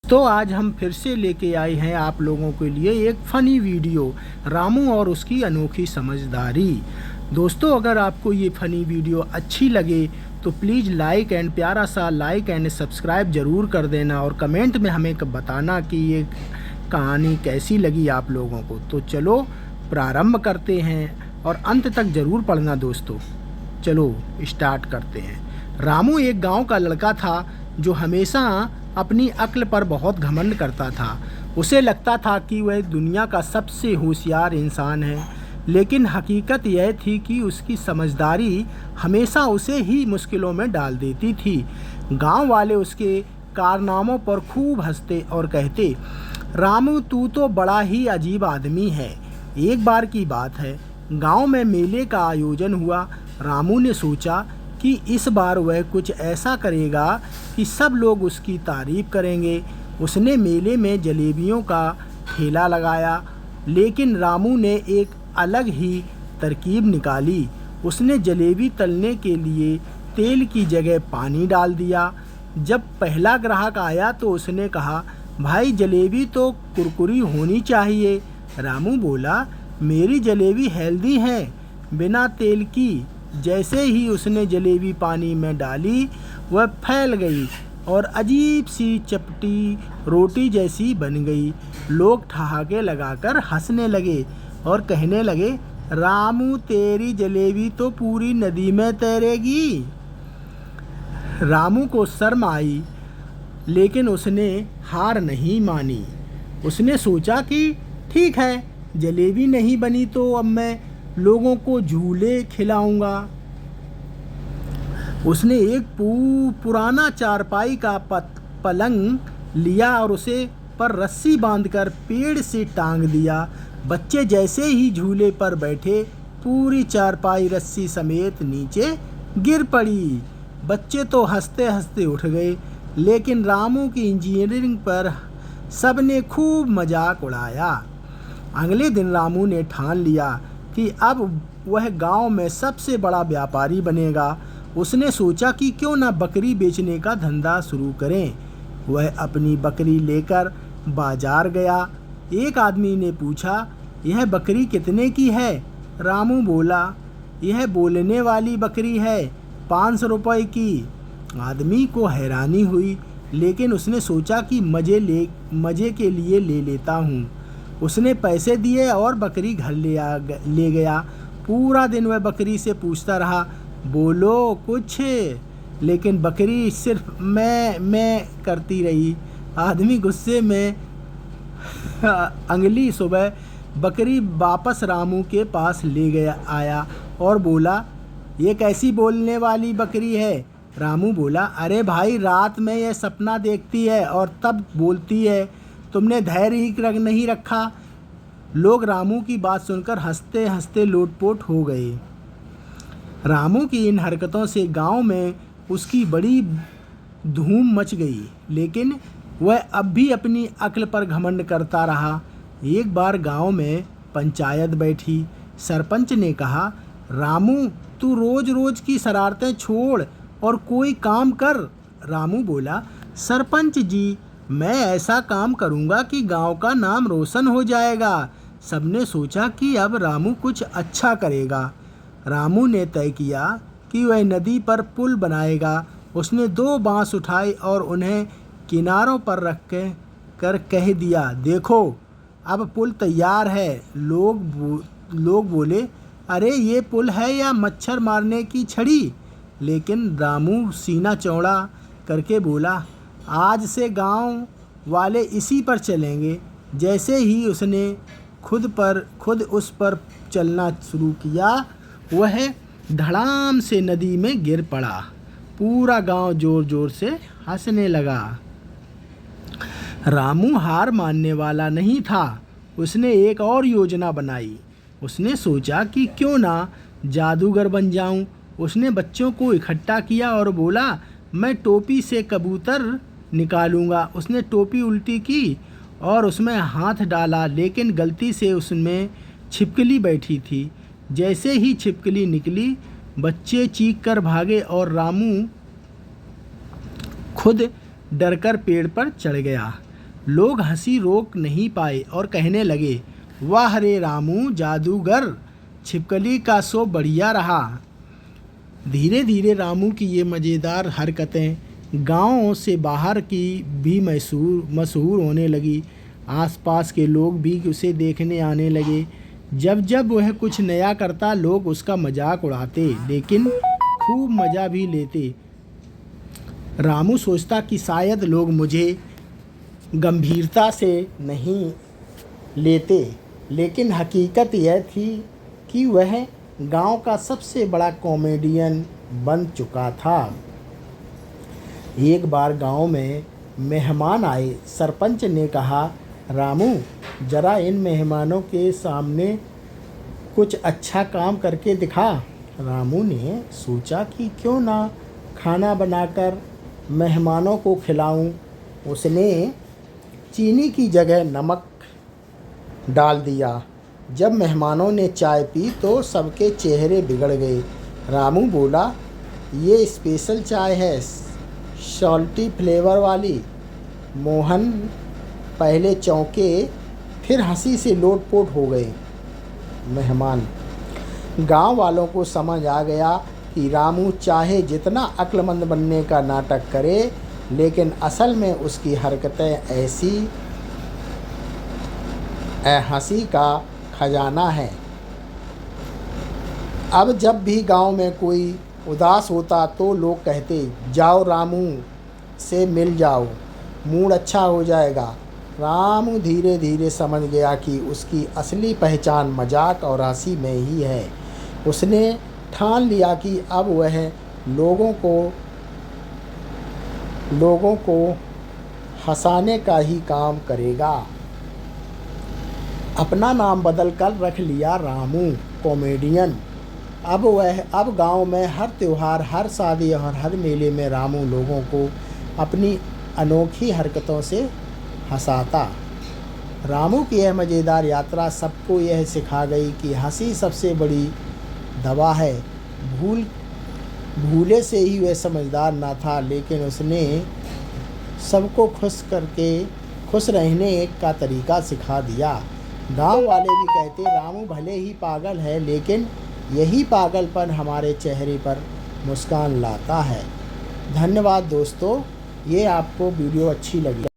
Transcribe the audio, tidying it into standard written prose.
तो आज हम फिर से लेके आए हैं आप लोगों के लिए एक फ़नी वीडियो, रामू और उसकी अनोखी समझदारी। दोस्तों, अगर आपको ये फ़नी वीडियो अच्छी लगे तो प्लीज़ लाइक एंड प्यारा सा लाइक एंड सब्सक्राइब ज़रूर कर देना और कमेंट में हमें बताना कि ये कहानी कैसी लगी आप लोगों को। तो चलो प्रारंभ करते हैं और अंत तक ज़रूर पढ़ना दोस्तों। चलो स्टार्ट करते हैं। रामू एक गांव का लड़का था जो हमेशा अपनी अक्ल पर बहुत घमंड करता था। उसे लगता था कि वह दुनिया का सबसे होशियार इंसान है, लेकिन हकीकत यह थी कि उसकी समझदारी हमेशा उसे ही मुश्किलों में डाल देती थी। गांव वाले उसके कारनामों पर खूब हंसते और कहते, रामू तू तो बड़ा ही अजीब आदमी है। एक बार की बात है, गांव में मेले का आयोजन हुआ। रामू ने सोचा कि इस बार वह कुछ ऐसा करेगा कि सब लोग उसकी तारीफ करेंगे। उसने मेले में जलेबियों का ठेला लगाया, लेकिन रामू ने एक अलग ही तरकीब निकाली। उसने जलेबी तलने के लिए तेल की जगह पानी डाल दिया। जब पहला ग्राहक आया तो उसने कहा, भाई जलेबी तो कुरकुरी होनी चाहिए। रामू बोला, मेरी जलेबी हेल्दी है, बिना तेल की। जैसे ही उसने जलेबी पानी में डाली, वह फैल गई और अजीब सी चपटी रोटी जैसी बन गई। लोग ठहाके लगाकर हंसने लगे और कहने लगे, रामू तेरी जलेबी तो पूरी नदी में तैरेगी। रामू को शर्म आई, लेकिन उसने हार नहीं मानी। उसने सोचा कि ठीक है, जलेबी नहीं बनी तो अब मैं लोगों को झूले खिलाऊंगा। उसने एक पुराना चारपाई का पलंग लिया और उसे पर रस्सी बांधकर पेड़ से टांग दिया। बच्चे जैसे ही झूले पर बैठे, पूरी चारपाई रस्सी समेत नीचे गिर पड़ी। बच्चे तो हंसते हंसते उठ गए, लेकिन रामू की इंजीनियरिंग पर सबने खूब मजाक उड़ाया। अगले दिन रामू ने ठान लिया कि अब वह गांव में सबसे बड़ा व्यापारी बनेगा। उसने सोचा कि क्यों ना बकरी बेचने का धंधा शुरू करें। वह अपनी बकरी लेकर बाजार गया। एक आदमी ने पूछा, यह बकरी कितने की है? रामू बोला, यह बोलने वाली बकरी है, 500 रुपये की। आदमी को हैरानी हुई, लेकिन उसने सोचा कि मज़े के लिए ले लेता हूँ। उसने पैसे दिए और बकरी घर ले गया। पूरा दिन वह बकरी से पूछता रहा, बोलो कुछ, लेकिन बकरी सिर्फ मैं करती रही। आदमी गुस्से में अगली सुबह बकरी वापस रामू के पास आया और बोला, ये कैसी बोलने वाली बकरी है? रामू बोला, अरे भाई, रात में यह सपना देखती है और तब बोलती है, तुमने धैर्य ही नहीं रखा। लोग रामू की बात सुनकर हंसते हंसते लोटपोट हो गए। रामू की इन हरकतों से गांव में उसकी बड़ी धूम मच गई, लेकिन वह अब भी अपनी अक्ल पर घमंड करता रहा। एक बार गांव में पंचायत बैठी। सरपंच ने कहा, रामू तू रोज रोज की शरारतें छोड़ और कोई काम कर। रामू बोला, सरपंच जी, मैं ऐसा काम करूंगा कि गांव का नाम रोशन हो जाएगा। सबने सोचा कि अब रामू कुछ अच्छा करेगा। रामू ने तय किया कि वह नदी पर पुल बनाएगा। उसने 2 बांस उठाए और उन्हें किनारों पर रख कर कह दिया, देखो अब पुल तैयार है। लोग बोले, अरे ये पुल है या मच्छर मारने की छड़ी? लेकिन रामू सीना चौड़ा करके बोला, आज से गांव वाले इसी पर चलेंगे। जैसे ही उसने खुद उस पर चलना शुरू किया, वह धड़ाम से नदी में गिर पड़ा। पूरा गांव जोर जोर से हंसने लगा। रामू हार मानने वाला नहीं था। उसने एक और योजना बनाई। उसने सोचा कि क्यों ना जादूगर बन जाऊं। उसने बच्चों को इकट्ठा किया और बोला, मैं टोपी से कबूतर निकालूंगा। उसने टोपी उल्टी की और उसमें हाथ डाला, लेकिन गलती से उसमें छिपकली बैठी थी। जैसे ही छिपकली निकली, बच्चे चीख कर भागे और रामू खुद डरकर पेड़ पर चढ़ गया। लोग हंसी रोक नहीं पाए और कहने लगे, वाह रे रामू जादूगर, छिपकली का शो बढ़िया रहा। धीरे धीरे रामू की ये मज़ेदार हरकतें गाँव से बाहर की भी मशहूर होने लगी। आसपास के लोग भी उसे देखने आने लगे। जब जब वह कुछ नया करता लोग उसका मजाक उड़ाते, लेकिन खूब मज़ा भी लेते। रामू सोचता कि शायद लोग मुझे गंभीरता से नहीं लेते, लेकिन हकीकत यह थी कि वह गांव का सबसे बड़ा कॉमेडियन बन चुका था। एक बार गांव में मेहमान आए। सरपंच ने कहा, रामू जरा इन मेहमानों के सामने कुछ अच्छा काम करके दिखा। रामू ने सोचा कि क्यों ना खाना बनाकर मेहमानों को खिलाऊं। उसने चीनी की जगह नमक डाल दिया। जब मेहमानों ने चाय पी तो सबके चेहरे बिगड़ गए। रामू बोला, ये स्पेशल चाय है, सॉल्टी फ्लेवर वाली। मोहन पहले चौंके, फिर हंसी से लोटपोट हो गए। मेहमान गांव वालों को समझ आ गया कि रामू चाहे जितना अक्लमंद बनने का नाटक करे, लेकिन असल में उसकी हरकतें ऐसी हंसी का खजाना है। अब जब भी गांव में कोई उदास होता तो लोग कहते, जाओ रामू से मिल जाओ, मूड अच्छा हो जाएगा। रामू धीरे धीरे समझ गया कि उसकी असली पहचान मजाक और हंसी में ही है। उसने ठान लिया कि अब वह लोगों को हंसाने का ही काम करेगा। अपना नाम बदलकर रख लिया रामू कॉमेडियन। अब गांव में हर त्योहार, हर शादी और हर मेले में रामू लोगों को अपनी अनोखी हरकतों से हंसाता। रामू की यह मज़ेदार यात्रा सबको यह सिखा गई कि हंसी सबसे बड़ी दवा है। भूले से ही वह समझदार ना था, लेकिन उसने सबको खुश रहने का तरीका सिखा दिया। गांव वाले भी कहते, रामू भले ही पागल है, लेकिन यही पागलपन हमारे चेहरे पर मुस्कान लाता है। धन्यवाद दोस्तों, ये आपको वीडियो अच्छी लगी।